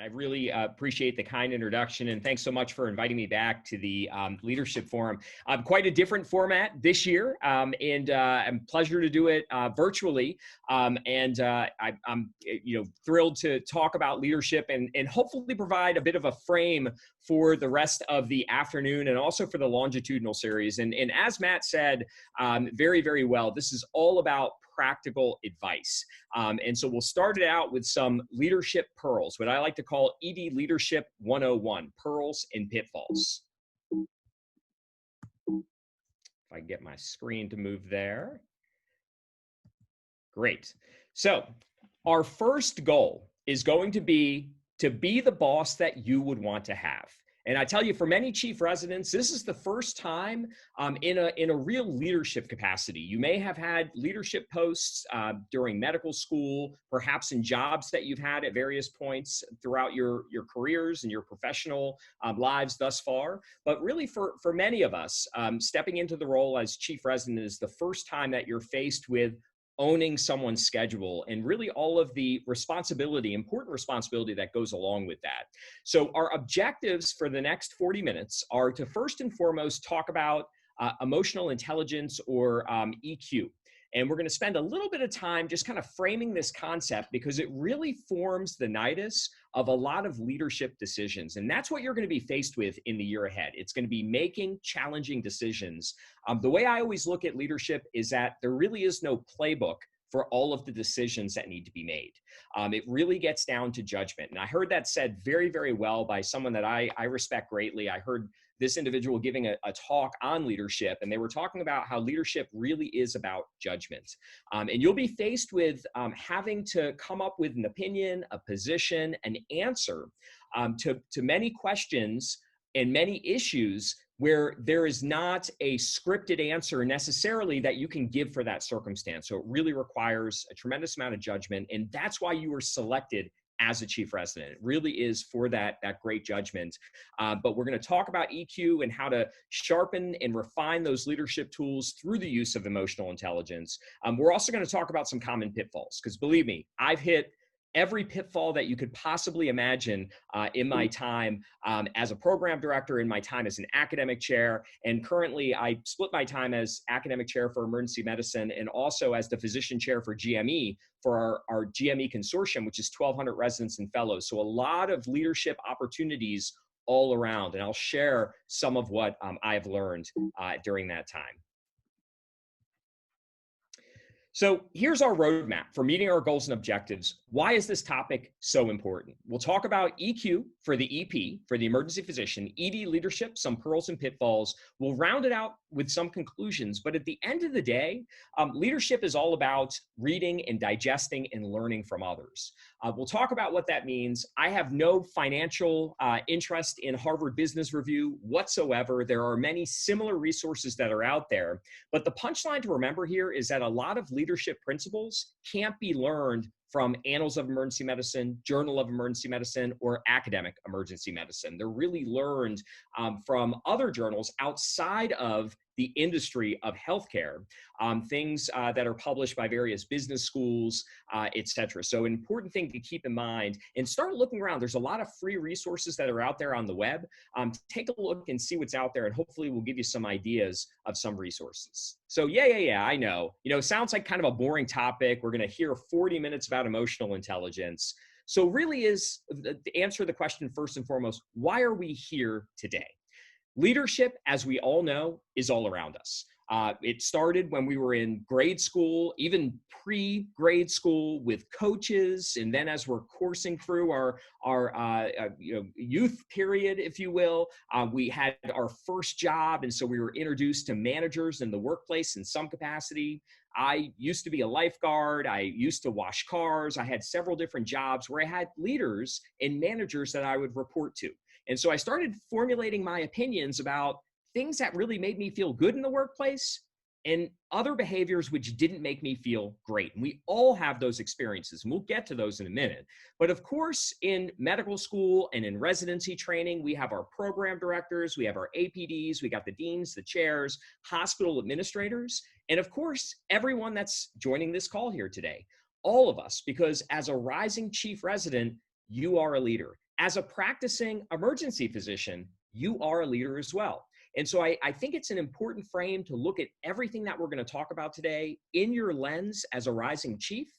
I really appreciate the kind introduction, and thanks so much for inviting me back to the Leadership Forum. Quite a different format this year, and a pleasure to do it virtually. I'm thrilled to talk about leadership and hopefully provide a bit of a frame for the rest of the afternoon and also for the longitudinal series. And as Matt said very, very well, this is all about practical advice. And so we'll start it out with some leadership pearls, what I like to call ED Leadership 101, pearls and pitfalls. If I can get my screen to move there. Great. So our first goal is going to be the boss that you would want to have. And I tell you, for many chief residents, this is the first time in a real leadership capacity. You may have had leadership posts during medical school, perhaps in jobs that you've had at various points throughout your careers and your professional lives thus far. But really, for many of us, stepping into the role as chief resident is the first time that you're faced with owning someone's schedule and really all of the important responsibility that goes along with that. So our objectives for the next 40 minutes are to first and foremost talk about emotional intelligence or EQ. And we're going to spend a little bit of time just kind of framing this concept because it really forms the nidus of a lot of leadership decisions. And that's what you're going to be faced with in the year ahead. It's going to be making challenging decisions. The way I always look at leadership is that there really is no playbook for all of the decisions that need to be made. It really gets down to judgment. And I heard that said very, very well by someone that I respect greatly. I heard this individual giving a talk on leadership, and they were talking about how leadership really is about judgment. And you'll be faced with having to come up with an opinion, a position, an answer to many questions and many issues where there is not a scripted answer necessarily that you can give for that circumstance. So it really requires a tremendous amount of judgment, and that's why you were selected as a chief resident. It really is for that great judgment. But we're going to talk about EQ and how to sharpen and refine those leadership tools through the use of emotional intelligence. We're also going to talk about some common pitfalls, because believe me, I've hit every pitfall that you could possibly imagine in my time as a program director, in my time as an academic chair, and currently I split my time as academic chair for emergency medicine and also as the physician chair for GME, for our GME consortium, which is 1,200 residents and fellows. So a lot of leadership opportunities all around, and I'll share some of what I've learned during that time. So here's our roadmap for meeting our goals and objectives. Why is this topic so important? We'll talk about EQ for the EP, for the emergency physician, ED leadership, some pearls and pitfalls. We'll round it out with some conclusions, but at the end of the day, leadership is all about reading and digesting and learning from others. We'll talk about what that means. I have no financial interest in Harvard Business Review whatsoever. There are many similar resources that are out there, but the punchline to remember here is that a lot of leadership principles can't be learned from Annals of Emergency Medicine, Journal of Emergency Medicine, or Academic Emergency Medicine. They're really learned from other journals outside of the industry of healthcare, things that are published by various business schools, et cetera. So an important thing to keep in mind, and start looking around. There's a lot of free resources that are out there on the web. Take a look and see what's out there, and hopefully we'll give you some ideas of some resources. So yeah, I know. Sounds like kind of a boring topic. We're gonna hear 40 minutes about emotional intelligence. So really is, to answer the question first and foremost, why are we here today? Leadership, as we all know, is all around us. It started when we were in grade school, even pre-grade school, with coaches, and then as we're coursing through our youth period, if you will, we had our first job, and so we were introduced to managers in the workplace in some capacity. I used to be a lifeguard. I used to wash cars. I had several different jobs where I had leaders and managers that I would report to. And so I started formulating my opinions about things that really made me feel good in the workplace and other behaviors which didn't make me feel great. And we all have those experiences, and we'll get to those in a minute. But of course, in medical school and in residency training, we have our program directors, we have our APDs, we got the deans, the chairs, hospital administrators, and of course, everyone that's joining this call here today. All of us, because as a rising chief resident, you are a leader. as a practicing emergency physician, you are a leader as well. And so I think it's an important frame to look at everything that we're going to talk about today in your lens as a rising chief,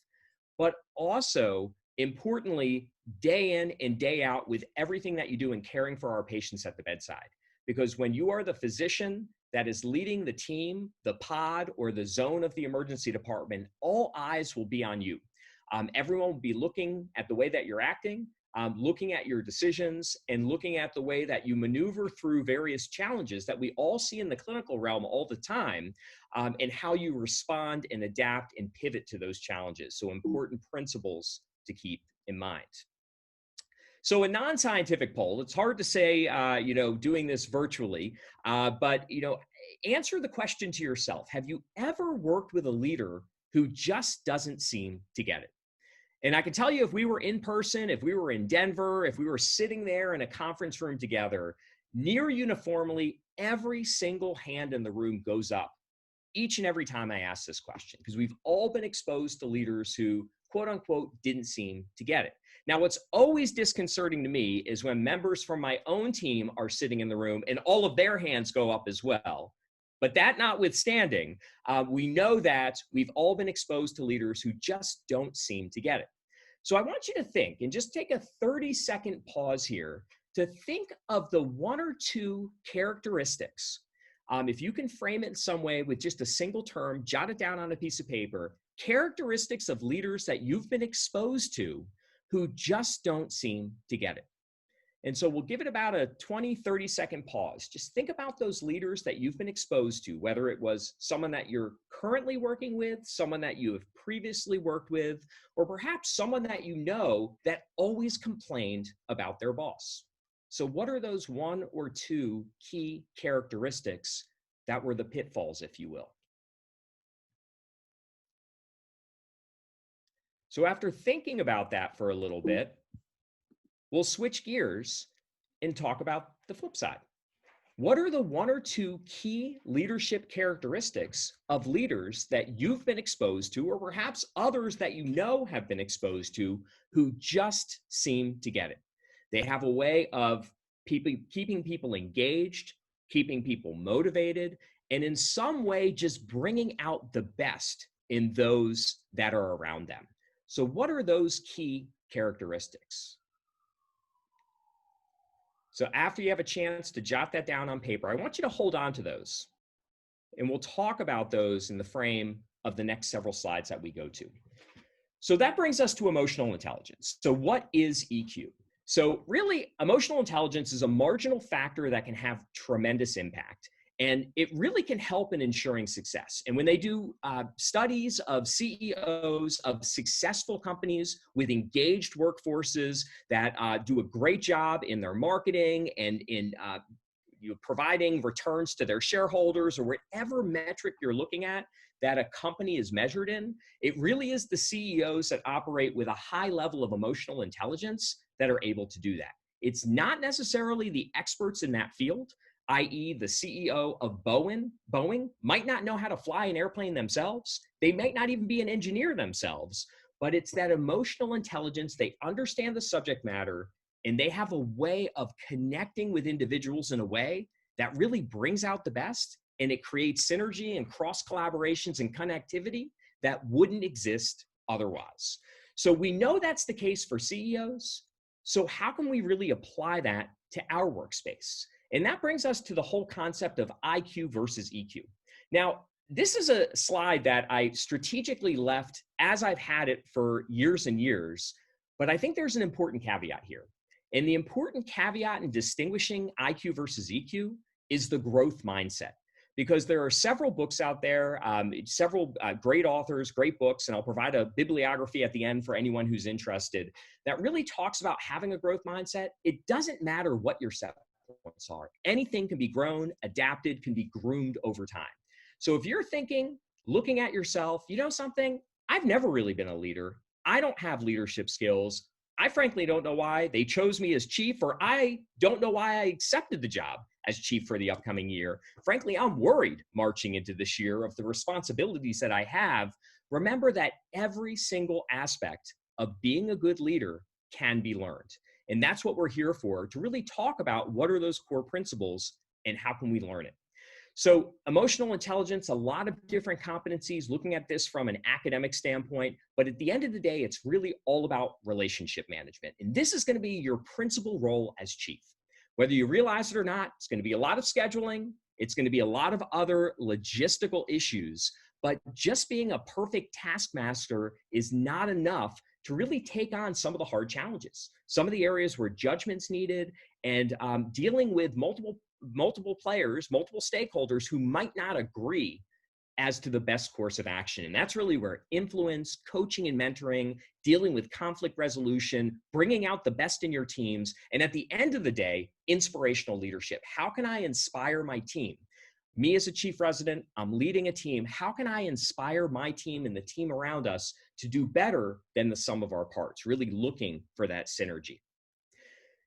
but also importantly, day in and day out with everything that you do in caring for our patients at the bedside. Because when you are the physician that is leading the team, the pod, or the zone of the emergency department, all eyes will be on you. Everyone will be looking at the way that you're acting, looking at your decisions, and looking at the way that you maneuver through various challenges that we all see in the clinical realm all the time, and how you respond and adapt and pivot to those challenges. So important principles to keep in mind. So a non-scientific poll, it's hard to say, doing this virtually, but, answer the question to yourself. Have you ever worked with a leader who just doesn't seem to get it? And I can tell you, if we were in person, if we were in Denver, if we were sitting there in a conference room together, near uniformly, every single hand in the room goes up each and every time I ask this question, because we've all been exposed to leaders who, quote unquote, didn't seem to get it. Now, what's always disconcerting to me is when members from my own team are sitting in the room and all of their hands go up as well. But that notwithstanding, we know that we've all been exposed to leaders who just don't seem to get it. So I want you to think, and just take a 30-second pause here to think of the one or two characteristics. If you can frame it in some way with just a single term, jot it down on a piece of paper, characteristics of leaders that you've been exposed to who just don't seem to get it. And so we'll give it about a 20, 30-second pause. Just think about those leaders that you've been exposed to, whether it was someone that you're currently working with, someone that you have previously worked with, or perhaps someone that you know that always complained about their boss. So what are those one or two key characteristics that were the pitfalls, if you will? So after thinking about that for a little bit, we'll switch gears and talk about the flip side. What are the one or two key leadership characteristics of leaders that you've been exposed to, or perhaps others that you know have been exposed to, who just seem to get it? They have a way of keeping people engaged, keeping people motivated, and in some way just bringing out the best in those that are around them. So what are those key characteristics? So after you have a chance to jot that down on paper, I want you to hold on to those. And we'll talk about those in the frame of the next several slides that we go to. So that brings us to emotional intelligence. So what is EQ? So really, emotional intelligence is a marginal factor that can have tremendous impact. And it really can help in ensuring success. And when they do studies of CEOs of successful companies with engaged workforces that do a great job in their marketing and in providing returns to their shareholders, or whatever metric you're looking at that a company is measured in, it really is the CEOs that operate with a high level of emotional intelligence that are able to do that. It's not necessarily the experts in that field, i.e. the CEO of Boeing might not know how to fly an airplane themselves. They might not even be an engineer themselves, but it's that emotional intelligence. They understand the subject matter, and they have a way of connecting with individuals in a way that really brings out the best, and it creates synergy and cross collaborations and connectivity that wouldn't exist otherwise. So we know that's the case for CEOs. So how can we really apply that to our workspace? And that brings us to the whole concept of IQ versus EQ. Now, this is a slide that I strategically left as I've had it for years and years, but I think there's an important caveat here. And the important caveat in distinguishing IQ versus EQ is the growth mindset. Because there are several books out there, several great authors, great books, and I'll provide a bibliography at the end for anyone who's interested, that really talks about having a growth mindset. It doesn't matter what your set points are. Anything can be grown, adapted, can be groomed over time. So if you're thinking, looking at yourself, you know something, I've never really been a leader. I don't have leadership skills. I frankly don't know why they chose me as chief, or I don't know why I accepted the job as chief for the upcoming year. Frankly, I'm worried marching into this year of the responsibilities that I have. Remember that every single aspect of being a good leader can be learned. And that's what we're here for, to really talk about what are those core principles and how can we learn it. So emotional intelligence, a lot of different competencies, looking at this from an academic standpoint, but at the end of the day, it's really all about relationship management. And this is going to be your principal role as chief. Whether you realize it or not, it's going to be a lot of scheduling. It's going to be a lot of other logistical issues, but just being a perfect taskmaster is not enough to really take on some of the hard challenges, some of the areas where judgment's needed, and dealing with multiple players, multiple stakeholders who might not agree as to the best course of action. And that's really where influence, coaching and mentoring, dealing with conflict resolution, bringing out the best in your teams, and at the end of the day, inspirational leadership. How can I inspire my team? Me as a chief resident, I'm leading a team. How can I inspire my team and the team around us to do better than the sum of our parts? Really looking for that synergy.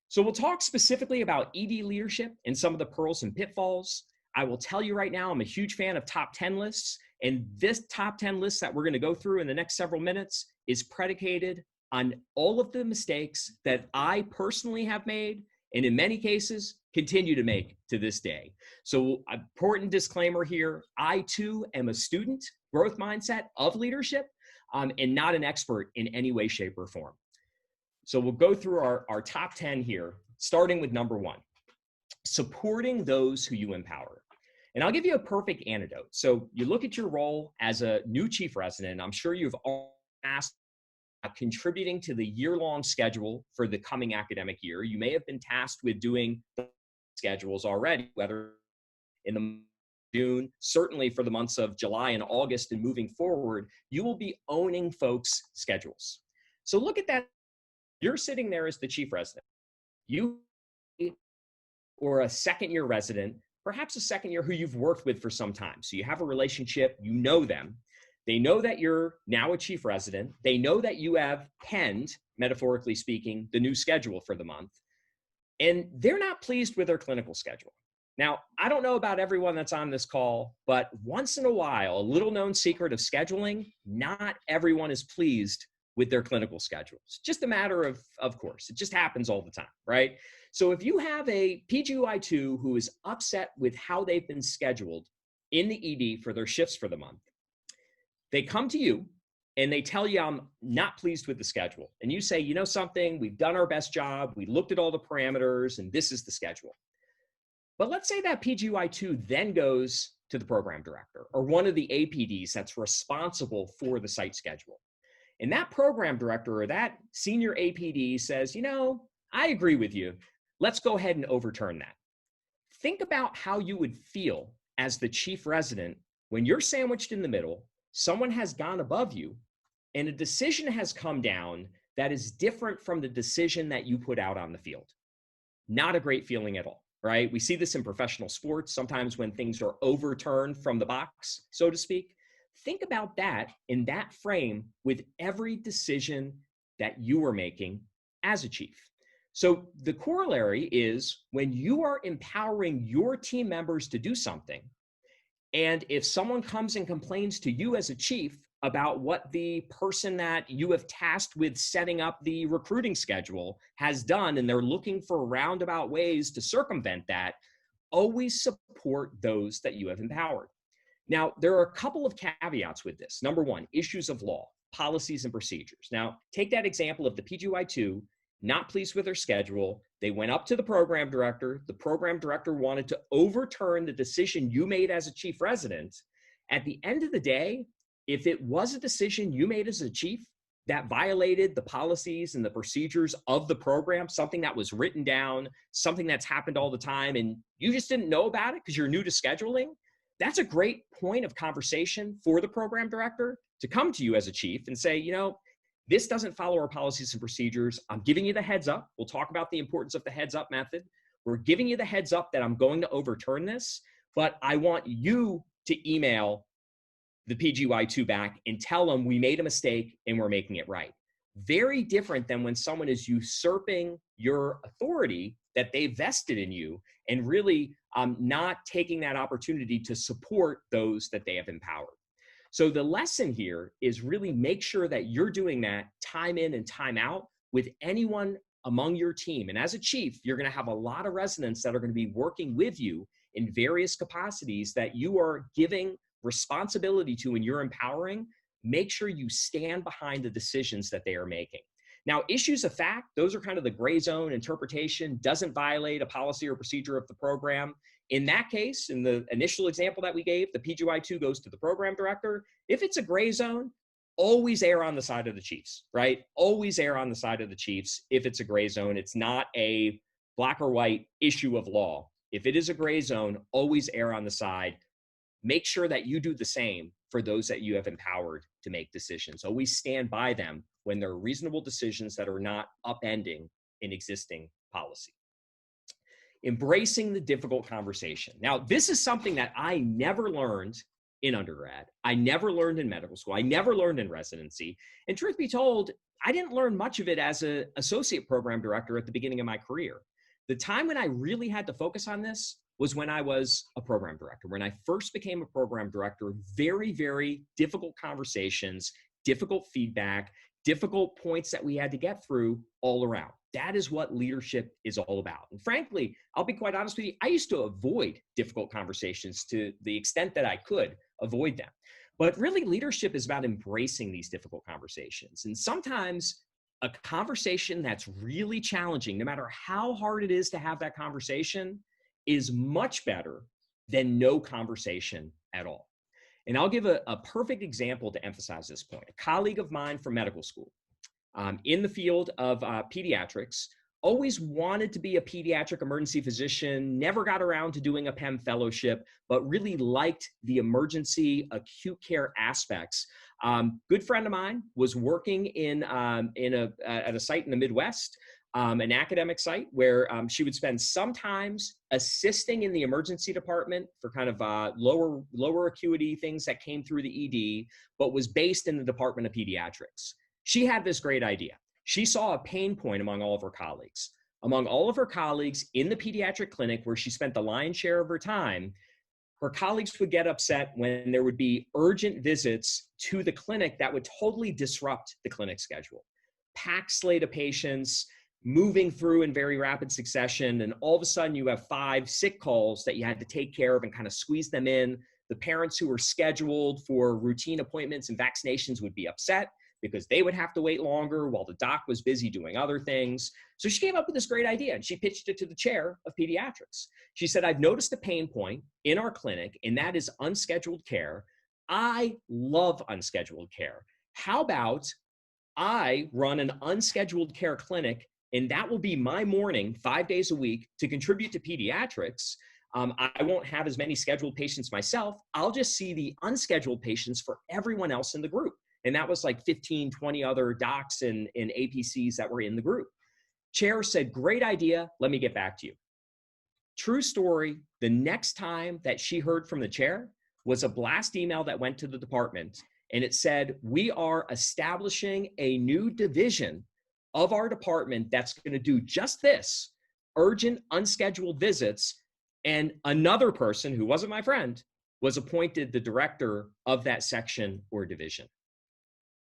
So we'll talk specifically about ED leadership and some of the pearls and pitfalls. I will tell you right now, I'm a huge fan of top 10 lists. And this top 10 list that we're going to go through in the next several minutes is predicated on all of the mistakes that I personally have made, and in many cases, continue to make to this day. So important disclaimer here, I too am a student, growth mindset of leadership, and not an expert in any way, shape, or form. So we'll go through our top 10 here, starting with number 1, supporting those who you empower. And I'll give you a perfect antidote. So you look at your role as a new chief resident. I'm sure you've all asked about contributing to the year-long schedule for the coming academic year. You may have been tasked with doing the schedules already, whether in the June, certainly for the months of July and August and moving forward, you will be owning folks' schedules. So look at that. You're sitting there as the chief resident. You or a second-year resident, perhaps a second year who you've worked with for some time. So you have a relationship, you know them. They know that you're now a chief resident. They know that you have penned, metaphorically speaking, the new schedule for the month. And they're not pleased with their clinical schedule. Now, I don't know about everyone that's on this call, but once in a while, a little known secret of scheduling, not everyone is pleased with their clinical schedules. It's just a matter of course, it just happens all the time, right? So if you have a PGY2 who is upset with how they've been scheduled in the ED for their shifts for the month, they come to you and they tell you, I'm not pleased with the schedule. And you say, you know something, we've done our best job. We looked at all the parameters and this is the schedule. But let's say that PGY2 then goes to the program director or one of the APDs that's responsible for the site schedule. And that program director or that senior APD says, you know, I agree with you. Let's go ahead and overturn that. Think about how you would feel as the chief resident when you're sandwiched in the middle, someone has gone above you, and a decision has come down that is different from the decision that you put out on the field. Not a great feeling at all, right? We see this in professional sports, sometimes when things are overturned from the box, so to speak. Think about that in that frame with every decision that you are making as a chief. So the corollary is when you are empowering your team members to do something, and if someone comes and complains to you as a chief about what the person that you have tasked with setting up the recruiting schedule has done, and they're looking for roundabout ways to circumvent that, always support those that you have empowered. Now, there are a couple of caveats with this. Number 1, issues of law, policies and procedures. Now, take that example of the PGY2, not pleased with their schedule. They went up to the program director. The program director wanted to overturn the decision you made as a chief resident. At the end of the day, if it was a decision you made as a chief that violated the policies and the procedures of the program, something that was written down, something that's happened all the time, and you just didn't know about it because you're new to scheduling, that's a great point of conversation for the program director to come to you as a chief and say, you know, this doesn't follow our policies and procedures. I'm giving you the heads up. We'll talk about the importance of the heads up method. We're giving you the heads up that I'm going to overturn this, but I want you to email the PGY2 back and tell them we made a mistake and we're making it right. Very different than when someone is usurping your authority that they vested in you and really not taking that opportunity to support those that they have empowered. So the lesson here is really make sure that you're doing that time in and time out with anyone among your team. And as a chief, you're going to have a lot of residents that are going to be working with you in various capacities that you are giving responsibility to and you're empowering. Make sure you stand behind the decisions that they are making. Now, issues of fact, those are kind of the gray zone interpretation, doesn't violate a policy or procedure of the program. In that case, in the initial example that we gave, the PGY2 goes to the program director. If it's a gray zone, always err on the side of the chiefs, right? Always err on the side of the chiefs if it's a gray zone. It's not a black or white issue of law. If it is a gray zone, always err on the side. Make sure that you do the same for those that you have empowered to make decisions. Always stand by them when there are reasonable decisions that are not upending an existing policy. Embracing the difficult conversation. Now, this is something that I never learned in undergrad. I never learned in medical school. I never learned in residency. And truth be told, I didn't learn much of it as an associate program director at the beginning of my career. The time when I really had to focus on this was when I was a program director. When I first became a program director, very, very difficult conversations, difficult feedback, difficult points that we had to get through all around. That is what leadership is all about. And frankly, I'll be quite honest with you, I used to avoid difficult conversations to the extent that I could avoid them. But really, leadership is about embracing these difficult conversations. And sometimes a conversation that's really challenging, no matter how hard it is to have that conversation, is much better than no conversation at all. And I'll give a perfect example to emphasize this point. A colleague of mine from medical school in the field of pediatrics always wanted to be a pediatric emergency physician, never got around to doing a PEM fellowship, but really liked the emergency acute care aspects. Good friend of mine was working at a site in the Midwest, an academic site where she would spend sometimes assisting in the emergency department for kind of lower acuity things that came through the ED, but was based in the Department of Pediatrics. She had this great idea. She saw a pain point among all of her colleagues. Among all of her colleagues in the pediatric clinic where she spent the lion's share of her time, her colleagues would get upset when there would be urgent visits to the clinic that would totally disrupt the clinic schedule. Packed slate of patients, moving through in very rapid succession, and all of a sudden you have 5 sick calls that you had to take care of and kind of squeeze them in. The parents who were scheduled for routine appointments and vaccinations would be upset because they would have to wait longer while the doc was busy doing other things. So she came up with this great idea and she pitched it to the chair of pediatrics. She said, I've noticed a pain point in our clinic, and that is unscheduled care. I love unscheduled care. How about I run an unscheduled care clinic, and that will be my morning 5 days a week to contribute to pediatrics. I won't have as many scheduled patients myself. I'll just see the unscheduled patients for everyone else in the group. And that was like 15, 20 other docs and APCs that were in the group. Chair said, great idea. Let me get back to you. True story. The next time that she heard from the chair was a blast email that went to the department. And it said, we are establishing a new division of our department that's going to do just this, urgent, unscheduled visits. And another person who wasn't my friend was appointed the director of that section or division.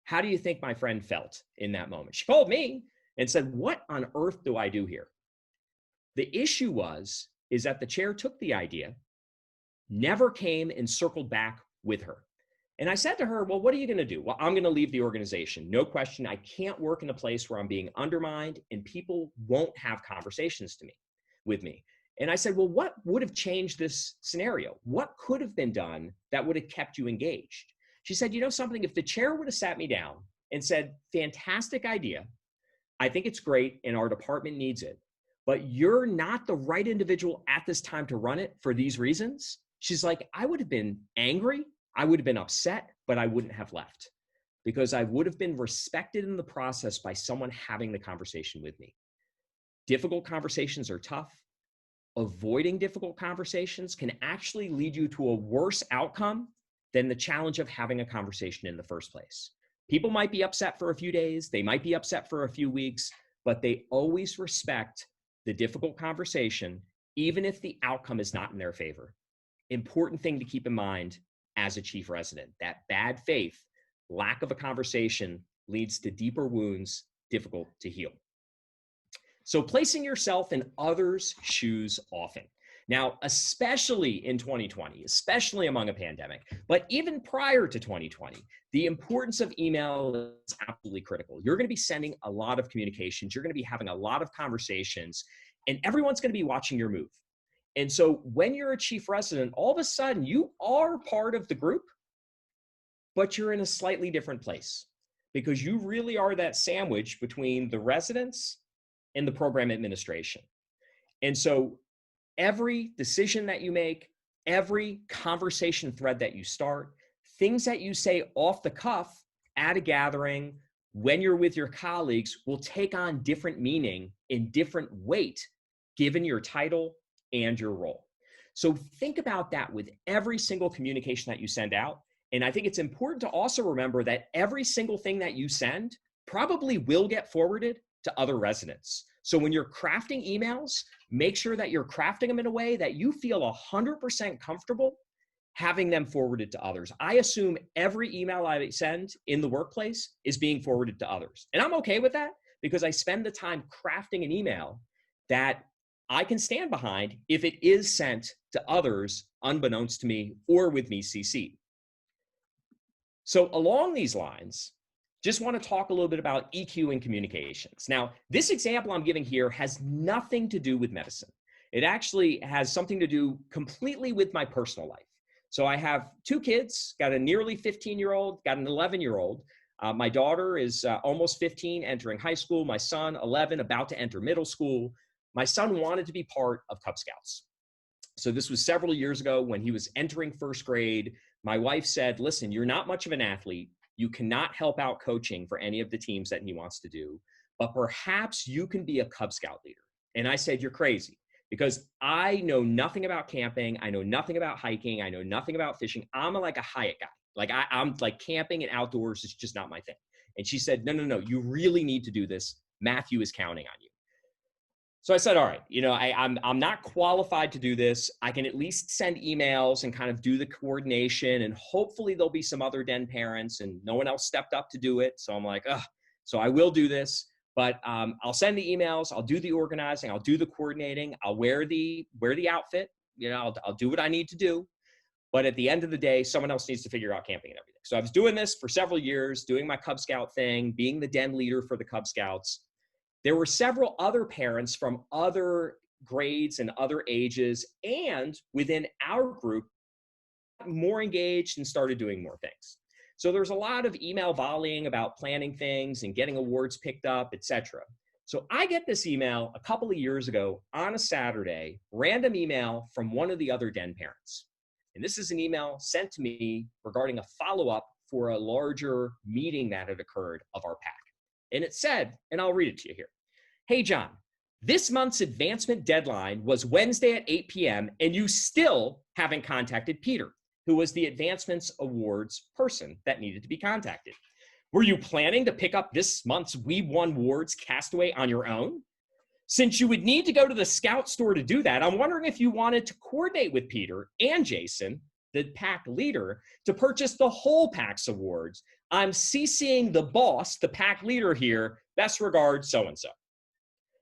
How do you think my friend felt in that moment? She called me and said, what on earth do I do here? The issue is that the chair took the idea, never came and circled back with her. And I said to her, well, what are you going to do? Well, I'm going to leave the organization. No question. I can't work in a place where I'm being undermined and people won't have conversations with me. And I said, well, what would have changed this scenario? What could have been done that would have kept you engaged? She said, you know something, if the chair would have sat me down and said, fantastic idea, I think it's great and our department needs it, but you're not the right individual at this time to run it for these reasons. She's like, I would have been angry, I would have been upset, but I wouldn't have left because I would have been respected in the process by someone having the conversation with me. Difficult conversations are tough. Avoiding difficult conversations can actually lead you to a worse outcome than the challenge of having a conversation in the first place. People might be upset for a few days, they might be upset for a few weeks, but they always respect the difficult conversation, even if the outcome is not in their favor. Important thing to keep in mind as a chief resident, that bad faith, lack of a conversation leads to deeper wounds, difficult to heal. So placing yourself in others' shoes often. Now, especially in 2020, especially among a pandemic, but even prior to 2020, the importance of email is absolutely critical. You're going to be sending a lot of communications. You're going to be having a lot of conversations, and everyone's going to be watching your move. And so when you're a chief resident, all of a sudden you are part of the group, but you're in a slightly different place because you really are that sandwich between the residents and the program administration. And so every decision that you make, every conversation thread that you start, things that you say off the cuff at a gathering, when you're with your colleagues, will take on different meaning and different weight given your title and your role. So think about that with every single communication that you send out. And I think it's important to also remember that every single thing that you send probably will get forwarded to other residents. So when you're crafting emails, make sure that you're crafting them in a way that you feel 100% comfortable having them forwarded to others. I assume every email I send in the workplace is being forwarded to others. And I'm okay with that because I spend the time crafting an email that I can stand behind if it is sent to others unbeknownst to me or with me CC'd. So along these lines, just want to talk a little bit about EQ and communications. Now, this example I'm giving here has nothing to do with medicine. It actually has something to do completely with my personal life. So I have two kids, got a nearly 15-year-old, got an 11-year-old. My daughter is almost 15, entering high school. My son, 11, about to enter middle school. My son wanted to be part of Cub Scouts. So this was several years ago when he was entering first grade. My wife said, listen, you're not much of an athlete. You cannot help out coaching for any of the teams that he wants to do, but perhaps you can be a Cub Scout leader. And I said, you're crazy, because I know nothing about camping. I know nothing about hiking. I know nothing about fishing. I'm like a Hyatt guy. Like I'm like camping and outdoors is just not my thing. And she said, no, you really need to do this. Matthew is counting on you. So I said, all right, I'm not qualified to do this. I can at least send emails and kind of do the coordination, and hopefully there'll be some other den parents, and no one else stepped up to do it. So I'm like, so I will do this, but I'll send the emails. I'll do the organizing. I'll do the coordinating. I'll wear the outfit. I'll do what I need to do. But at the end of the day, someone else needs to figure out camping and everything. So I was doing this for several years, doing my Cub Scout thing, being the den leader for the Cub Scouts. There were several other parents from other grades and other ages, and within our group, more engaged and started doing more things. So there's a lot of email volleying about planning things and getting awards picked up, etc. So I get this email a couple of years ago on a Saturday, random email from one of the other den parents. And this is an email sent to me regarding a follow-up for a larger meeting that had occurred of our pack. And it said, and I'll read it to you here. Hey, John, this month's advancement deadline was Wednesday at 8 p.m. and you still haven't contacted Peter, who was the advancements awards person that needed to be contacted. Were you planning to pick up this month's We Won Awards Castaway on your own? Since you would need to go to the Scout store to do that, I'm wondering if you wanted to coordinate with Peter and Jason, the pack leader, to purchase the whole pack's awards. I'm CCing the boss, the pack leader here. Best regards, so-and-so.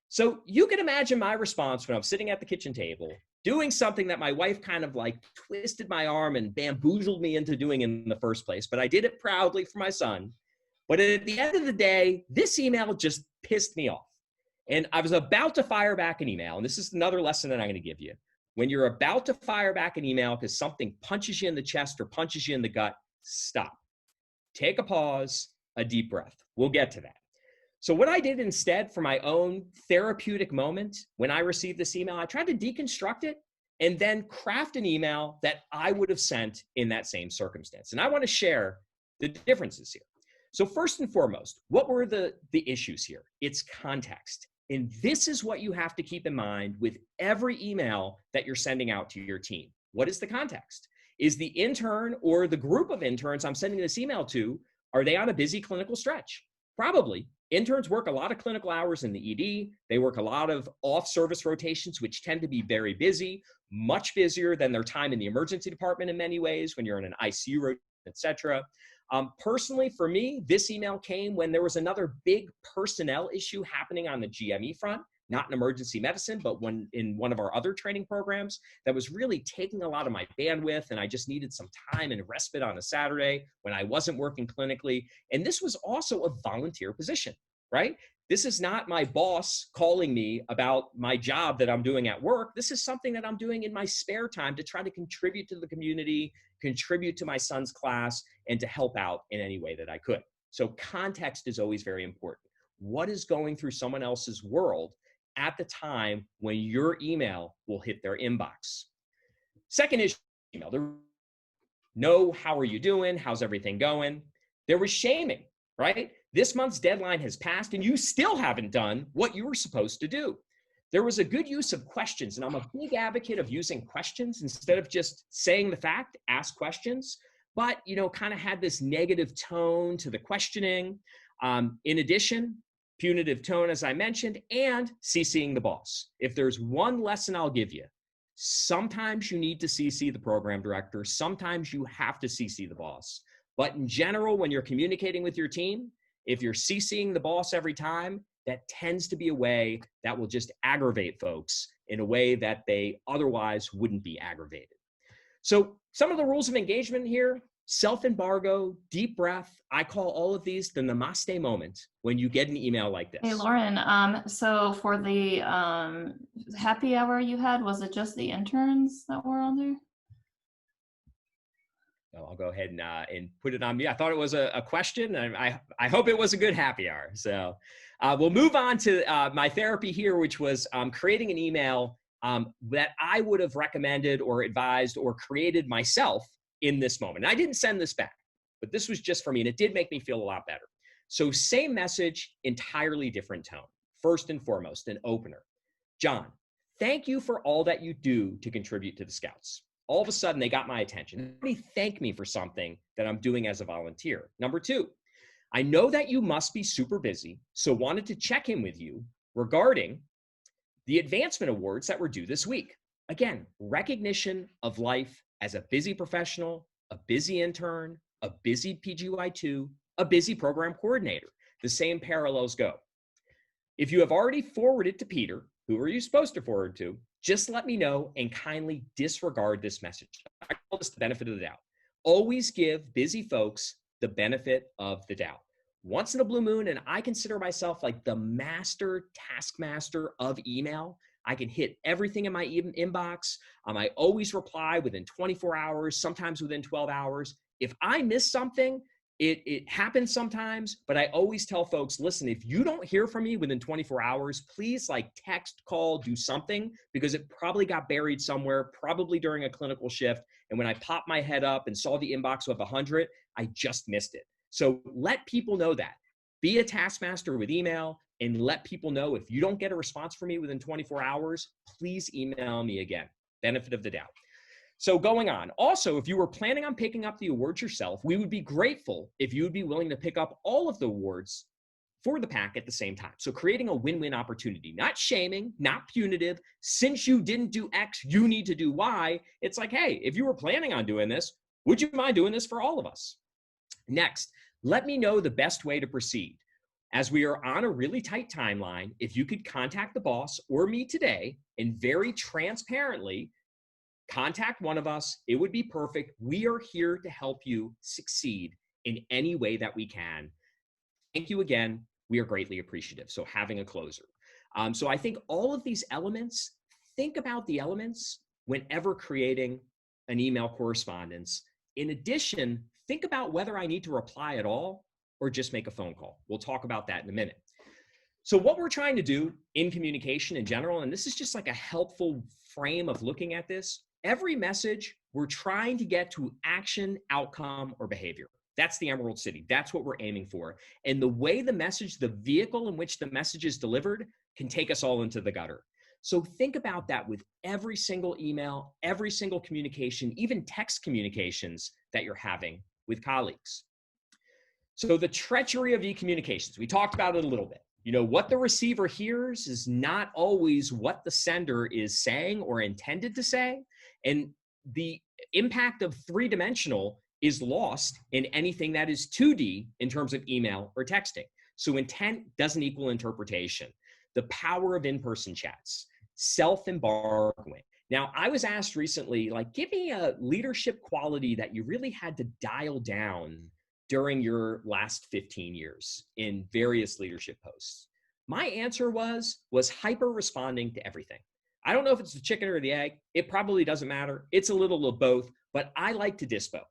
So you can imagine my response when I'm sitting at the kitchen table, doing something that my wife kind of like twisted my arm and bamboozled me into doing in the first place, but I did it proudly for my son. But at the end of the day, this email just pissed me off. And I was about to fire back an email, and this is another lesson that I'm going to give you. When you're about to fire back an email because something punches you in the chest or punches you in the gut, stop. Take a pause, a deep breath. We'll get to that. So what I did instead for my own therapeutic moment when I received this email, I tried to deconstruct it and then craft an email that I would have sent in that same circumstance. And I want to share the differences here. So first and foremost, what were the issues here? It's context. And this is what you have to keep in mind with every email that you're sending out to your team. What is the context? Is the intern or the group of interns I'm sending this email to, are they on a busy clinical stretch? Probably. Interns work a lot of clinical hours in the ED. They work a lot of off-service rotations, which tend to be very busy, much busier than their time in the emergency department in many ways when you're in an ICU rotation, etc. Personally, for me, this email came when there was another big personnel issue happening on the GME front not in emergency medicine, but when in one of our other training programs that was really taking a lot of my bandwidth, and I just needed some time and respite on a Saturday when I wasn't working clinically. And this was also a volunteer position, right? This is not my boss calling me about my job that I'm doing at work. This is something that I'm doing in my spare time to try to contribute to the community, contribute to my son's class, and to help out in any way that I could. So context is always very important. What is going through someone else's world at the time when your email will hit their inbox? Second is email. Know, how are you doing? How's everything going? There was shaming, right? This month's deadline has passed and you still haven't done what you were supposed to do. There was a good use of questions, and I'm a big advocate of using questions instead of just saying the fact. Ask questions, but kind of had this negative tone to the questioning. In addition, punitive tone, as I mentioned, and CCing the boss. If there's one lesson I'll give you, sometimes you need to CC the program director. Sometimes you have to CC the boss. But in general, when you're communicating with your team, if you're CCing the boss every time, that tends to be a way that will just aggravate folks in a way that they otherwise wouldn't be aggravated. So some of the rules of engagement here: self-embargo, deep breath. I call all of these the namaste moment when you get an email like this. Hey, Lauren, so for the happy hour you had, was it just the interns that were on there? I'll go ahead and put it on me. I thought it was a question, and I hope it was a good happy hour. So we'll move on to my therapy here, which was creating an email that I would have recommended or advised or created myself in this moment. And I didn't send this back, but this was just for me, and it did make me feel a lot better. So same message, entirely different tone. First and foremost, an opener. John, thank you for all that you do to contribute to the Scouts. All of a sudden, they got my attention. Everybody thank me for something that I'm doing as a volunteer. Number two, I know that you must be super busy, so wanted to check in with you regarding the advancement awards that were due this week. Again, recognition of life as a busy professional, a busy intern, a busy PGY2, a busy program coordinator. The same parallels go. If you have already forwarded to Peter, who are you supposed to forward to? Just let me know and kindly disregard this message. I call this the benefit of the doubt. Always give busy folks the benefit of the doubt. Once in a blue moon, and I consider myself like the taskmaster of email. I can hit everything in my inbox. I always reply within 24 hours, sometimes within 12 hours. If I miss something, it happens sometimes, but I always tell folks, listen, if you don't hear from me within 24 hours, please text, call, do something, because it probably got buried somewhere, probably during a clinical shift. And when I popped my head up and saw the inbox of 100, I just missed it. So let people know that. Be a taskmaster with email and let people know if you don't get a response from me within 24 hours, please email me again. Benefit of the doubt. So going on, also, if you were planning on picking up the awards yourself, we would be grateful if you would be willing to pick up all of the awards for the pack at the same time. So creating a win-win opportunity, not shaming, not punitive. Since you didn't do X, you need to do Y. It's like, hey, if you were planning on doing this, would you mind doing this for all of us? Next, let me know the best way to proceed. As we are on a really tight timeline, if you could contact the boss or me today and very transparently contact one of us, it would be perfect. We are here to help you succeed in any way that we can. Thank you again. We are greatly appreciative. So having a closer. So I think all of these elements, think about the elements whenever creating an email correspondence. In addition, think about whether I need to reply at all or just make a phone call. We'll talk about that in a minute. So what we're trying to do in communication in general, and this is just like a helpful frame of looking at this, every message, we're trying to get to action, outcome, or behavior. That's the Emerald City. That's what we're aiming for. And the way the message, the vehicle in which the message is delivered can take us all into the gutter. So think about that with every single email, every single communication, even text communications that you're having with colleagues. So the treachery of e-communications, we talked about it a little bit. What the receiver hears is not always what the sender is saying or intended to say. And the impact of three-dimensional is lost in anything that is 2D in terms of email or texting. So intent doesn't equal interpretation. the power of in-person chats, self-embargoing. Now, I was asked recently, like, give me a leadership quality that you really had to dial down during your last 15 years in various leadership posts. My answer was hyper responding to everything. I don't know if it's the chicken or the egg. It probably doesn't matter. It's a little of both, but I like to dispo.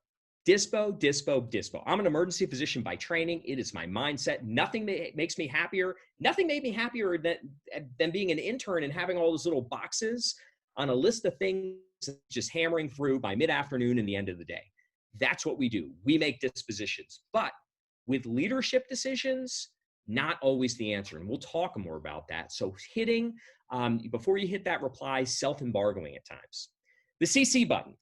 Dispo, dispo, dispo. I'm an emergency physician by training. It is my mindset. Nothing makes me happier. Nothing made me happier than being an intern and having all those little boxes on a list of things, just hammering through by mid-afternoon and the end of the day. That's what we do. We make dispositions. But with leadership decisions, not always the answer. And we'll talk more about that. So before you hit that reply, self-embargoing at times. The CC button,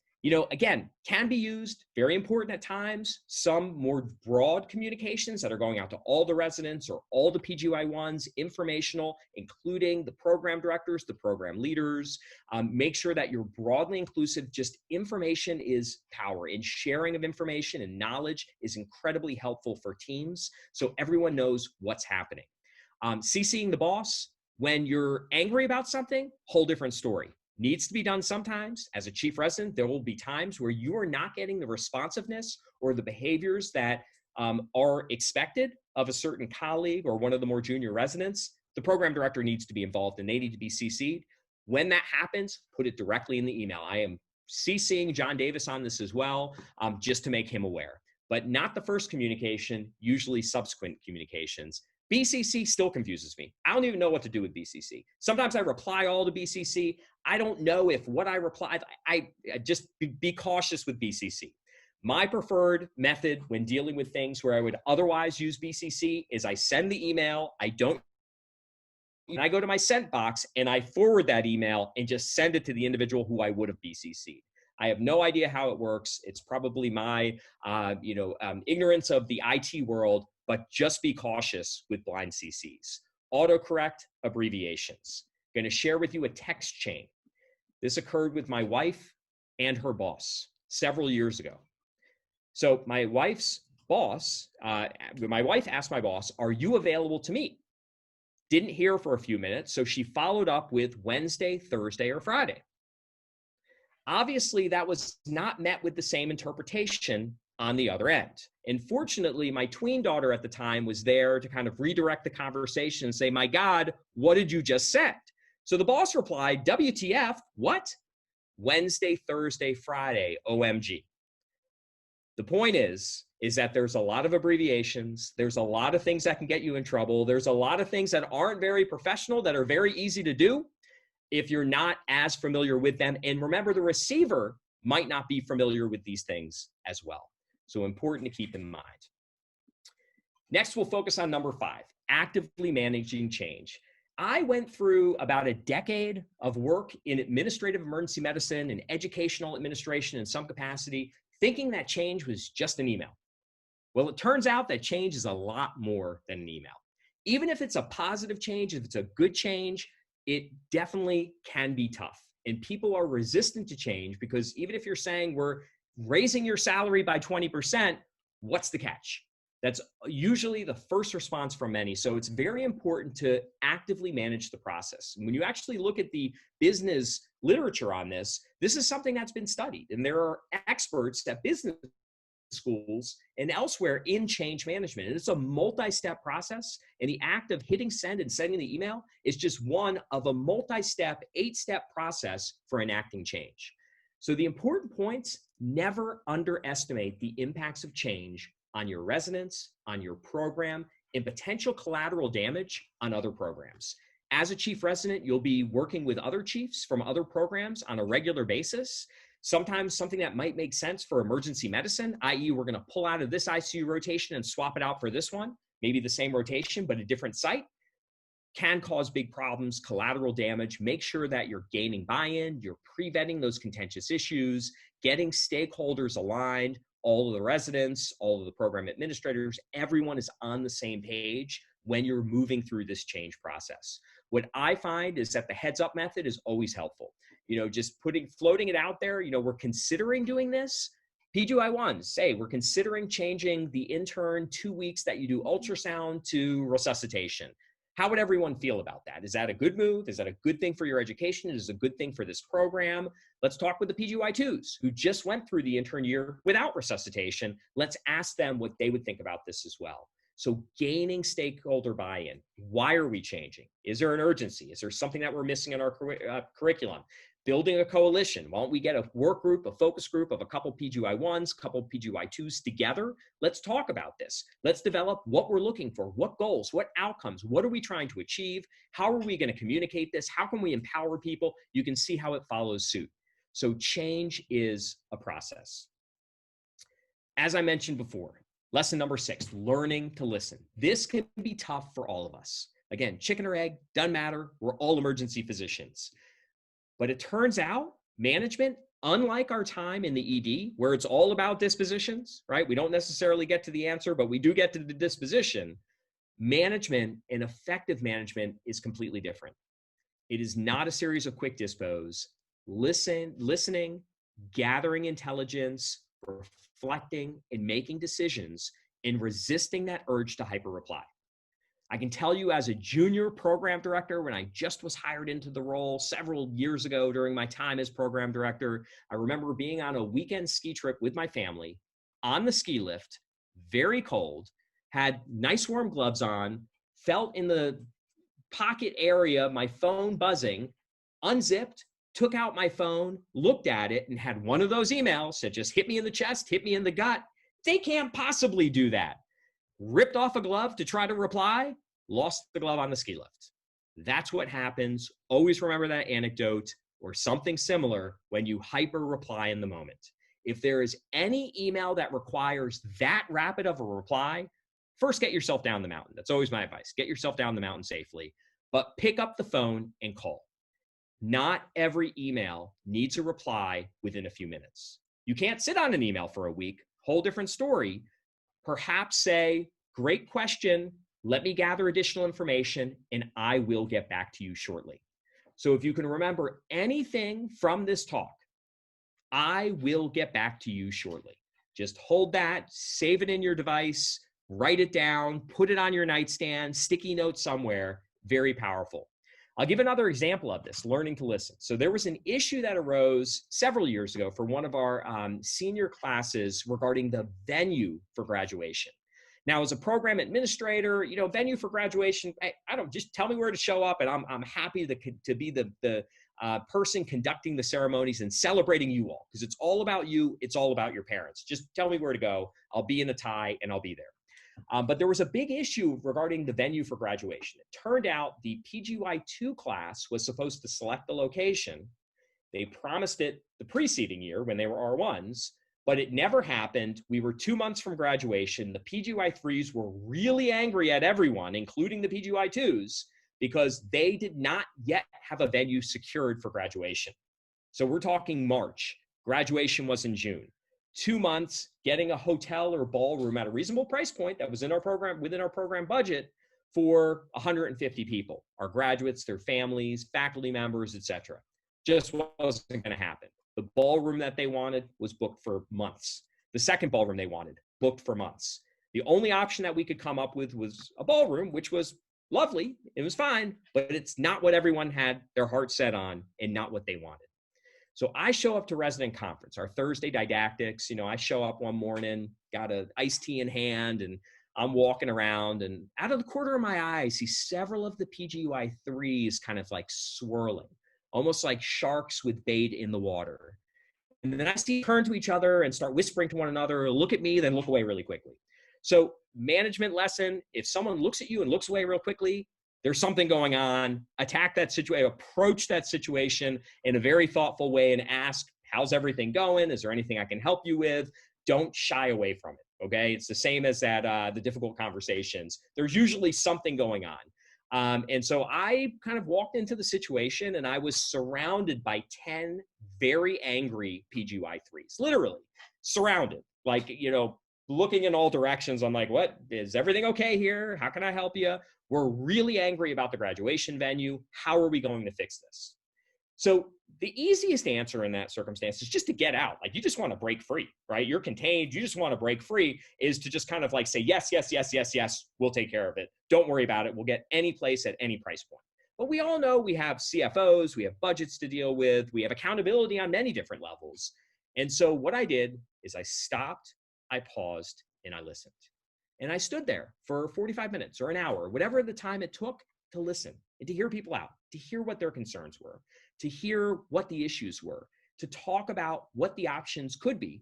again, can be used, very important at times. Some more broad communications that are going out to all the residents or all the PGY1s, informational, including the program directors, the program leaders. Make sure that you're broadly inclusive. Just information is power, and sharing of information and knowledge is incredibly helpful for teams so everyone knows what's happening. CCing the boss, when you're angry about something, whole different story. Needs to be done sometimes. As a chief resident, there will be times where you are not getting the responsiveness or the behaviors that are expected of a certain colleague or one of the more junior residents. The program director needs to be involved and they need to be CC'd. When that happens, put it directly in the email. I am CCing John Davis on this as well, just to make him aware. But not the first communication, usually subsequent communications. BCC still confuses me. I don't even know what to do with BCC. Sometimes I reply all to BCC. I don't know if what I replied, I just be cautious with BCC. My preferred method when dealing with things where I would otherwise use BCC is I send the email, I go to my sent box and I forward that email and just send it to the individual who I would have BCC'd. I have no idea how it works. It's probably my ignorance of the IT world, but just be cautious with blind CCs. Autocorrect abbreviations. I'm going to share with you a text chain. This occurred with my wife and her boss several years ago. So my wife's boss, my wife asked my boss, "Are you available to meet?" Didn't hear for a few minutes, so she followed up with Wednesday, Thursday, or Friday. Obviously, that was not met with the same interpretation on the other end. And fortunately, my tween daughter at the time was there to kind of redirect the conversation and say, "My God, what did you just send?" So the boss replied, "WTF, what? Wednesday, Thursday, Friday, OMG." The point is that there's a lot of abbreviations. There's a lot of things that can get you in trouble. There's a lot of things that aren't very professional that are very easy to do if you're not as familiar with them. And remember, the receiver might not be familiar with these things as well. So important to keep in mind. Next, we'll focus on number 5, actively managing change. I went through about a decade of work in administrative emergency medicine and educational administration in some capacity, thinking that change was just an email. Well, it turns out that change is a lot more than an email. Even if it's a positive change, if it's a good change, it definitely can be tough. And people are resistant to change because even if you're saying we're raising your salary by 20%, what's the catch? That's usually the first response from many. So it's very important to actively manage the process. When you actually look at the business literature on this, this is something that's been studied. And there are experts at business schools and elsewhere in change management. And it's a multi-step process. And the act of hitting send and sending the email is just one of a multi-step, 8-step process for enacting change. So the important points, never underestimate the impacts of change on your residents, on your program, and potential collateral damage on other programs. As a chief resident, you'll be working with other chiefs from other programs on a regular basis. Sometimes something that might make sense for emergency medicine, i.e. we're gonna pull out of this ICU rotation and swap it out for this one, maybe the same rotation, but a different site, can cause big problems, collateral damage. Make sure that you're gaining buy-in, you're pre-vetting those contentious issues, getting stakeholders aligned, all of the residents, all of the program administrators, everyone is on the same page when you're moving through this change process. What I find is that the heads up method is always helpful. Just floating it out there, we're considering doing this. PGY1s say, we're considering changing the intern 2 weeks that you do ultrasound to resuscitation. How would everyone feel about that? Is that a good move? Is that a good thing for your education? Is it a good thing for this program? Let's talk with the PGY2s who just went through the intern year without resuscitation. Let's ask them what they would think about this as well. So gaining stakeholder buy-in. Why are we changing? Is there an urgency? Is there something that we're missing in our curriculum? Building a coalition. Why don't we get a work group, a focus group of a couple PGY1s, couple PGY2s together? Let's talk about this. Let's develop what we're looking for, what goals, what outcomes, what are we trying to achieve? How are we going to communicate this? How can we empower people? You can see how it follows suit. So change is a process. As I mentioned before, lesson number 6, learning to listen. This can be tough for all of us. Again, chicken or egg, doesn't matter. We're all emergency physicians. But it turns out management, unlike our time in the ED, where it's all about dispositions, right? We don't necessarily get to the answer, but we do get to the disposition. Management and effective management is completely different. It is not a series of quick dispos. Listening, gathering intelligence, reflecting, and making decisions, and resisting that urge to hyper reply. I can tell you as a junior program director, when I just was hired into the role several years ago during my time as program director, I remember being on a weekend ski trip with my family on the ski lift, very cold, had nice warm gloves on, felt in the pocket area, my phone buzzing, unzipped, took out my phone, looked at it, and had one of those emails that just hit me in the chest, hit me in the gut. They can't possibly do that. Ripped off a glove to try to reply, lost the glove on the ski lift. That's what happens. Always remember that anecdote or something similar when you hyper reply in the moment. If there is any email that requires that rapid of a reply, first get yourself down the mountain. That's always my advice. Get yourself down the mountain safely, but pick up the phone and call. Not every email needs a reply within a few minutes. You can't sit on an email for a week, whole different story. Perhaps say, great question, let me gather additional information, and I will get back to you shortly. So if you can remember anything from this talk, I will get back to you shortly. Just hold that, save it in your device, write it down, put it on your nightstand, sticky note somewhere, very powerful. I'll give another example of this, learning to listen. So there was an issue that arose several years ago for one of our senior classes regarding the venue for graduation. Now, as a program administrator, venue for graduation, I don't, just tell me where to show up, and I'm happy to be the person conducting the ceremonies and celebrating you all, because it's all about you. It's all about your parents. Just tell me where to go. I'll be in a tie and I'll be there. But there was a big issue regarding the venue for graduation. It turned out the PGY2 class was supposed to select the location. They promised it the preceding year when they were R1s, but it never happened. We were 2 months from graduation. The PGY3s were really angry at everyone, including the PGY2s, because they did not yet have a venue secured for graduation. So we're talking March. Graduation was in June. 2 months, getting a hotel or ballroom at a reasonable price point that was in our program, within our program budget, for 150 people, our graduates, their families, faculty members, etc. Just wasn't going to happen. The ballroom that they wanted was booked for months. The second ballroom they wanted, booked for months. The only option that we could come up with was a ballroom, which was lovely. It was fine, but it's not what everyone had their heart set on and not what they wanted. So I show up to resident conference, our Thursday didactics. I show up one morning, got an iced tea in hand, and I'm walking around, and out of the corner of my eye, I see several of the PGY3s kind of like swirling, almost like sharks with bait in the water. And then I see them turn to each other and start whispering to one another, look at me, then look away really quickly. So management lesson, if someone looks at you and looks away real quickly, there's something going on. Attack that situation, approach that situation in a very thoughtful way and ask, how's everything going? Is there anything I can help you with? Don't shy away from it, okay? It's the same as that, the difficult conversations. There's usually something going on. And so I kind of walked into the situation and I was surrounded by 10 very angry PGY3s, literally surrounded, like, looking in all directions. I'm like, what, is everything okay here? How can I help you? We're really angry about the graduation venue. How are we going to fix this? So the easiest answer in that circumstance is just to get out. Like, you just want to break free, right? You're contained. You just want to break free, is to just kind of like say, yes, yes, yes, yes, yes, we'll take care of it. Don't worry about it. We'll get any place at any price point. But we all know we have CFOs, we have budgets to deal with, we have accountability on many different levels. And so what I did is I stopped, I paused, and I listened. And I stood there for 45 minutes or an hour, whatever the time it took, to listen and to hear people out, to hear what their concerns were, to hear what the issues were, to talk about what the options could be.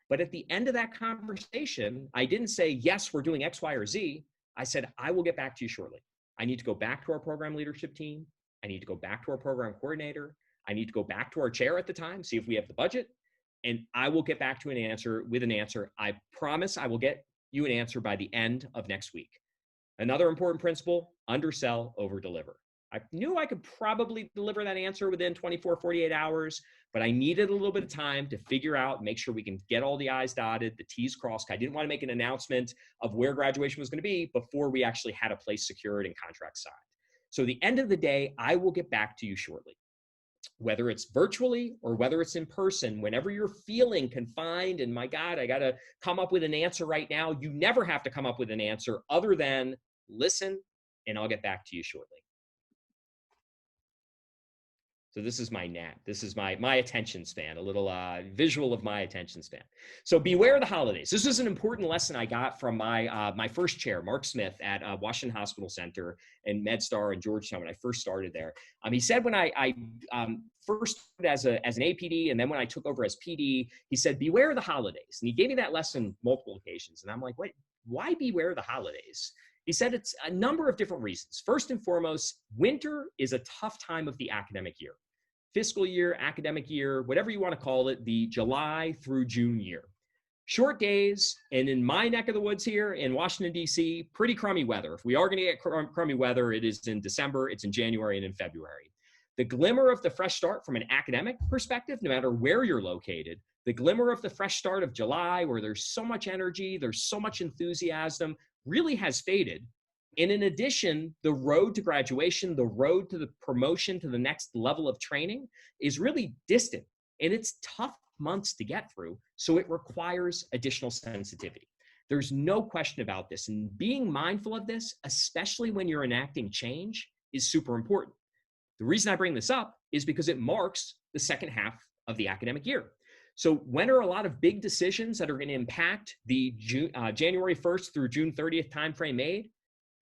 But at the end of that conversation, I didn't say, yes, we're doing X, Y, or Z. I said, I will get back to you shortly. I need to go back to our program leadership team. I need to go back to our program coordinator. I need to go back to our chair at the time, see if we have the budget. And I will get back to an answer with an answer. I promise I will get you an answer by the end of next week. Another important principle: undersell, over deliver. I knew I could probably deliver that answer within 24, 48 hours, but I needed a little bit of time to figure out, make sure we can get all the I's dotted, the T's crossed. I didn't want to make an announcement of where graduation was going to be before we actually had a place secured and contracts signed. So at the end of the day, I will get back to you shortly. Whether it's virtually or whether it's in person, whenever you're feeling confined and, my God, I got to come up with an answer right now, you never have to come up with an answer other than listen, and I'll get back to you shortly. So this is my NAT. This is my attention span, a little visual of my attention span. So beware the holidays. This is an important lesson I got from my first chair, Mark Smith, at Washington Hospital Center and MedStar in Georgetown when I first started there. He said when I first started as an APD, and then when I took over as PD, he said, beware the holidays. And he gave me that lesson multiple occasions. And I'm like, wait, why beware the holidays? He said it's a number of different reasons. First and foremost, winter is a tough time of the academic year. Fiscal year, academic year, whatever you want to call it, the July through June year. Short days, and in my neck of the woods here in Washington, D.C., pretty crummy weather. If we are going to get crummy weather, it is in December, it's in January, and in February. The glimmer of the fresh start from an academic perspective, no matter where you're located, the glimmer of the fresh start of July, where there's so much energy, there's so much enthusiasm, really has faded. And in addition, the road to graduation, the road to the promotion to the next level of training is really distant. And it's tough months to get through, so it requires additional sensitivity. There's no question about this. And being mindful of this, especially when you're enacting change, is super important. The reason I bring this up is because it marks the second half of the academic year. So when are a lot of big decisions that are going to impact the January 1st through June 30th timeframe made?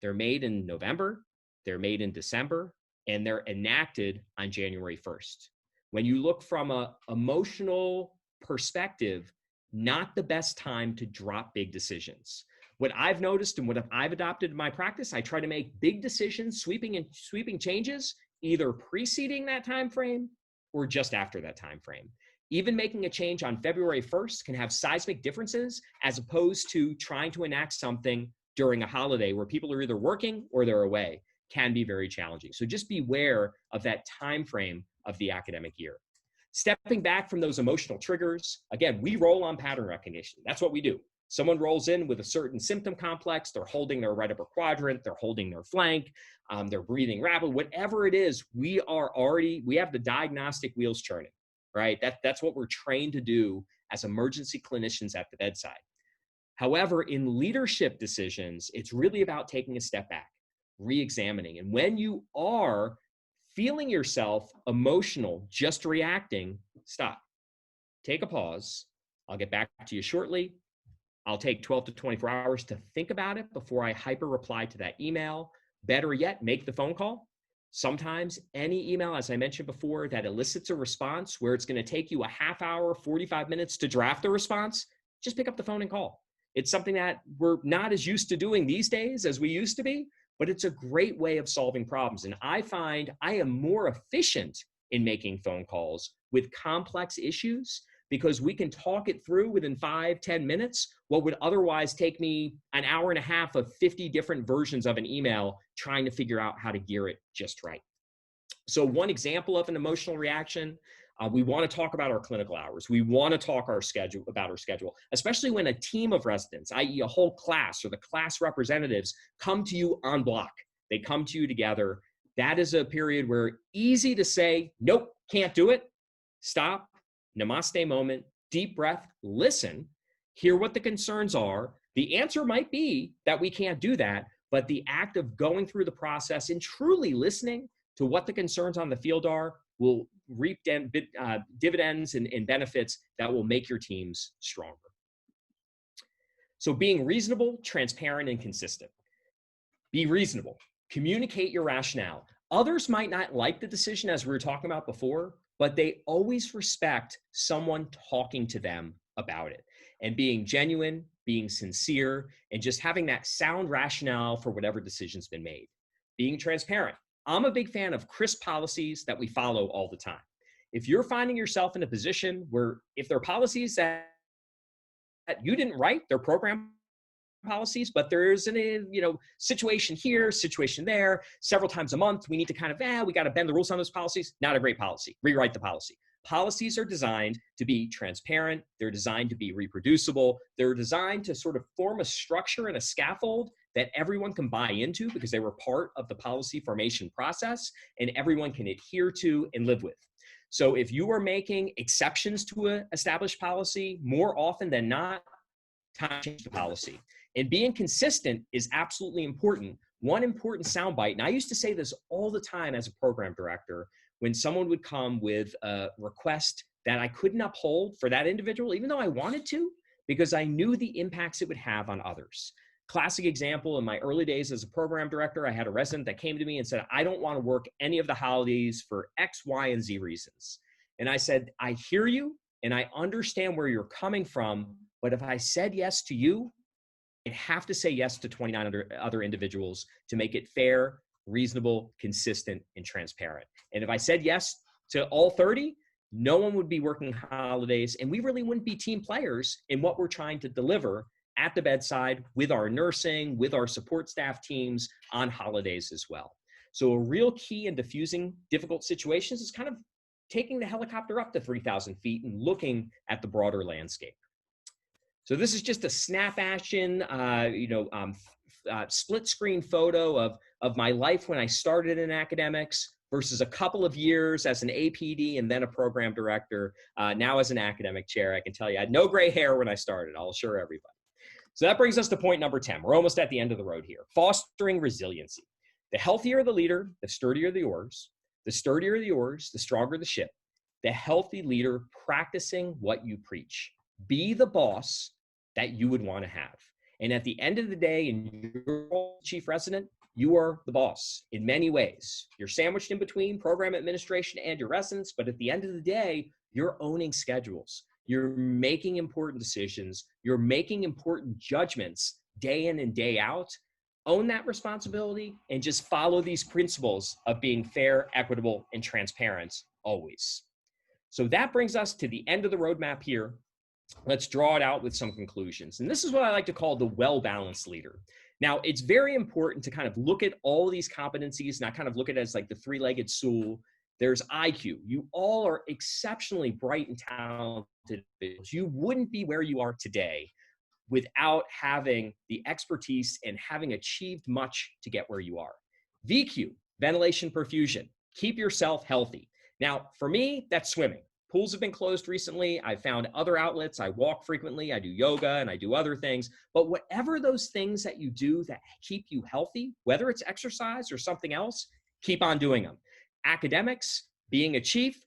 They're made in November, they're made in December, and they're enacted on January 1st. When you look from an emotional perspective, not the best time to drop big decisions. What I've noticed and what I've adopted in my practice, I try to make big decisions, sweeping changes, either preceding that time frame or just after that time frame. Even making a change on February 1st can have seismic differences, as opposed to trying to enact something during a holiday where people are either working or they're away. Can be very challenging. So just beware of that time frame of the academic year. Stepping back from those emotional triggers, again, we roll on pattern recognition. That's what we do. Someone rolls in with a certain symptom complex, they're holding their right upper quadrant, they're holding their flank, they're breathing rapidly, whatever it is, we have the diagnostic wheels churning, right? That's what we're trained to do as emergency clinicians at the bedside. However, in leadership decisions, it's really about taking a step back, re-examining. And when you are feeling yourself emotional, just reacting, stop. Take a pause. I'll get back to you shortly. I'll take 12 to 24 hours to think about it before I hyper reply to that email. Better yet, make the phone call. Sometimes any email, as I mentioned before, that elicits a response where it's going to take you a half hour, 45 minutes to draft the response, just pick up the phone and call. It's something that we're not as used to doing these days as we used to be, but it's a great way of solving problems. And I find I am more efficient in making phone calls with complex issues because we can talk it through within 5-10 minutes, what would otherwise take me an hour and a half of 50 different versions of an email trying to figure out how to gear it just right. So one example of an emotional reaction, we want to talk about our clinical hours. We want to talk about our schedule, especially when a team of residents, i.e. a whole class or the class representatives, come to you en bloc. They come to you together. That is a period where easy to say, nope, can't do it. Stop, namaste moment, deep breath, listen, hear what the concerns are. The answer might be that we can't do that, but the act of going through the process and truly listening to what the concerns on the field are will reap dividends and benefits that will make your teams stronger. So being reasonable, transparent, and consistent. Be reasonable. Communicate your rationale. Others might not like the decision, as we were talking about before, but they always respect someone talking to them about it. And being genuine, being sincere, and just having that sound rationale for whatever decision's been made. Being transparent. I'm a big fan of crisp policies that we follow all the time. If you're finding yourself in a position where if there are policies that you didn't write, they're program policies, but there's a situation here, situation there, several times a month, we need to kind of, we got to bend the rules on those policies. Not a great policy. Rewrite the policy. Policies are designed to be transparent. They're designed to be reproducible. They're designed to sort of form a structure and a scaffold that everyone can buy into because they were part of the policy formation process and everyone can adhere to and live with. So if you are making exceptions to an established policy, more often than not, time to change the policy. And being consistent is absolutely important. One important soundbite, and I used to say this all the time as a program director, when someone would come with a request that I couldn't uphold for that individual, even though I wanted to, because I knew the impacts it would have on others. Classic example, in my early days as a program director, I had a resident that came to me and said, I don't want to work any of the holidays for X, Y, and Z reasons. And I said, I hear you, and I understand where you're coming from, but if I said yes to you, I'd have to say yes to 29 other individuals to make it fair, reasonable, consistent, and transparent. And if I said yes to all 30, no one would be working holidays, and we really wouldn't be team players in what we're trying to deliver at the bedside with our nursing, with our support staff teams on holidays as well. So a real key in diffusing difficult situations is kind of taking the helicopter up to 3,000 feet and looking at the broader landscape. So this is just a snap action, split screen photo of my life when I started in academics versus a couple of years as an APD and then a program director. Now as an academic chair, I can tell you I had no gray hair when I started, I'll assure everybody. So that brings us to point number 10. We're almost at the end of the road here. Fostering resiliency. The healthier the leader, the sturdier the oars. The sturdier the oars, the stronger the ship. The healthy leader practicing what you preach. Be the boss that you would want to have. And at the end of the day, in your role, chief resident, you are the boss in many ways. You're sandwiched in between program administration and your residents, but at the end of the day, you're owning schedules. You're making important decisions. You're making important judgments day in and day out. Own that responsibility and just follow these principles of being fair, equitable, and transparent always. So that brings us to the end of the roadmap here. Let's draw it out with some conclusions. And this is what I like to call the well-balanced leader. Now, it's very important to kind of look at all these competencies, and I kind of look at it as like the three-legged stool. There's IQ. You all are exceptionally bright and talented individuals. You wouldn't be where you are today without having the expertise and having achieved much to get where you are. VQ, ventilation perfusion. Keep yourself healthy. Now, for me, that's swimming. Pools have been closed recently. I've found other outlets. I walk frequently. I do yoga and I do other things. But whatever those things that you do that keep you healthy, whether it's exercise or something else, keep on doing them. Academics, being a chief,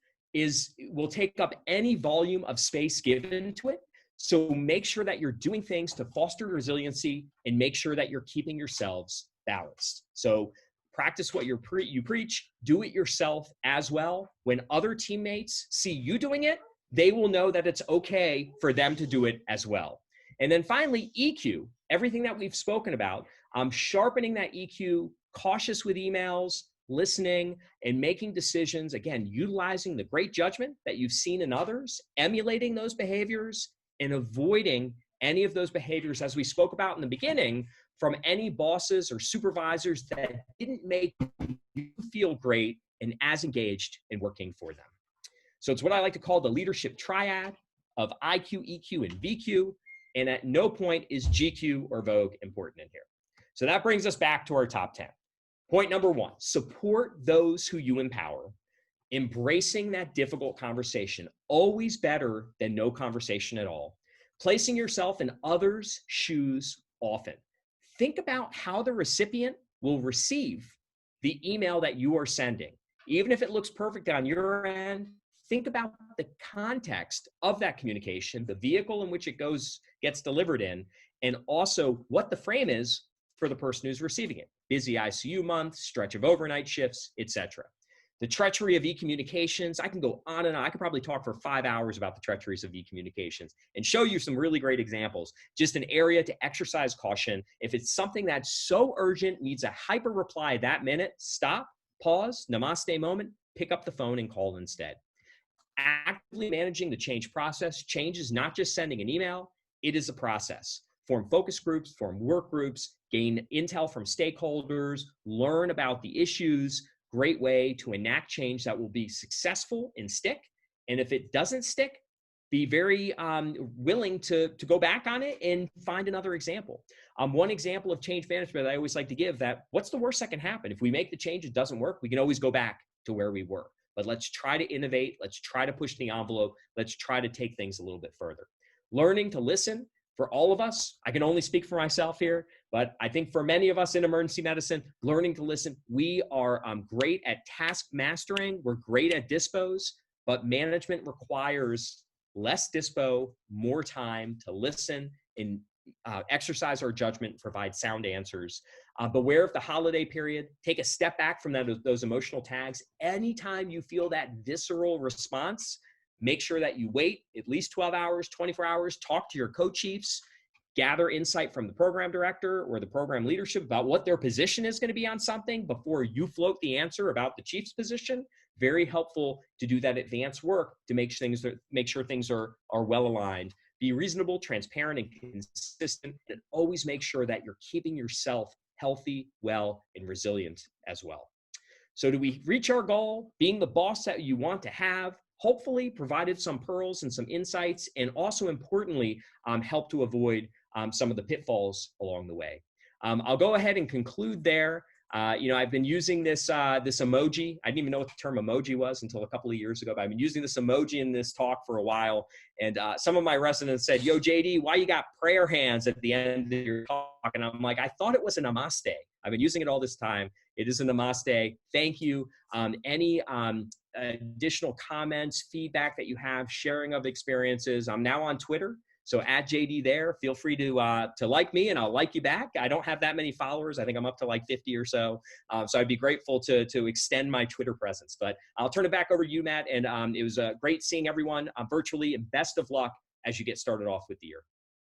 will take up any volume of space given to it. So make sure that you're doing things to foster resiliency and make sure that you're keeping yourselves balanced. So practice what you preach, do it yourself as well. When other teammates see you doing it, they will know that it's okay for them to do it as well. And then finally, EQ, everything that we've spoken about, sharpening that EQ, cautious with emails, listening, and making decisions, again, utilizing the great judgment that you've seen in others, emulating those behaviors, and avoiding any of those behaviors, as we spoke about in the beginning, from any bosses or supervisors that didn't make you feel great and as engaged in working for them. So it's what I like to call the leadership triad of IQ, EQ, and VQ. And at no point is GQ or Vogue important in here. So that brings us back to our top 10. Point number one, support those who you empower. Embracing that difficult conversation, always better than no conversation at all. Placing yourself in others' shoes often. Think about how the recipient will receive the email that you are sending. Even if it looks perfect on your end, think about the context of that communication, the vehicle in which it gets delivered in, and also what the frame is for the person who's receiving it. Busy ICU month, stretch of overnight shifts, etc. The treachery of e-communications, I can go on and on. I could probably talk for 5 hours about the treacheries of e-communications and show you some really great examples. Just an area to exercise caution. If it's something that's so urgent, needs a hyper reply that minute, stop, pause, namaste moment, pick up the phone and call instead. Actively managing the change process. Change is not just sending an email, it is a process. Form focus groups, form work groups, gain intel from stakeholders, learn about the issues. Great way to enact change that will be successful and stick. And if it doesn't stick, be very willing to go back on it and find another example. One example of change management that I always like to give, that what's the worst that can happen? If we make the change, it doesn't work, we can always go back to where we were. But let's try to innovate. Let's try to push the envelope. Let's try to take things a little bit further. Learning to listen. For all of us, I can only speak for myself here, but I think for many of us in emergency medicine, learning to listen, we are great at task mastering. We're great at dispos, but management requires less dispo, more time to listen and exercise our judgment, provide sound answers. Beware of the holiday period. Take a step back from those emotional tags. Anytime you feel that visceral response, make sure that you wait at least 12 hours, 24 hours, talk to your co-chiefs, gather insight from the program director or the program leadership about what their position is going to be on something before you float the answer about the chief's position. Very helpful to do that advanced work to make sure things are well aligned. Be reasonable, transparent, and consistent, and always make sure that you're keeping yourself healthy, well, and resilient as well. So do we reach our goal, being the boss that you want to have, hopefully provided some pearls and some insights, and also importantly, help to avoid some of the pitfalls along the way. I'll go ahead and conclude there. I've been using this emoji. I didn't even know what the term emoji was until a couple of years ago, but I've been using this emoji in this talk for a while. And some of my residents said, "Yo, JD, why you got prayer hands at the end of your talk?" And I'm like, I thought it was a namaste. I've been using it all this time. It is a namaste. Thank you. Any additional comments, feedback that you have, sharing of experiences. I'm now on Twitter. So at JD there, feel free to like me and I'll like you back. I don't have that many followers. I think I'm up to like 50 or so. So I'd be grateful to extend my Twitter presence. But I'll turn it back over to you, Matt. And it was great seeing everyone virtually, and best of luck as you get started off with the year.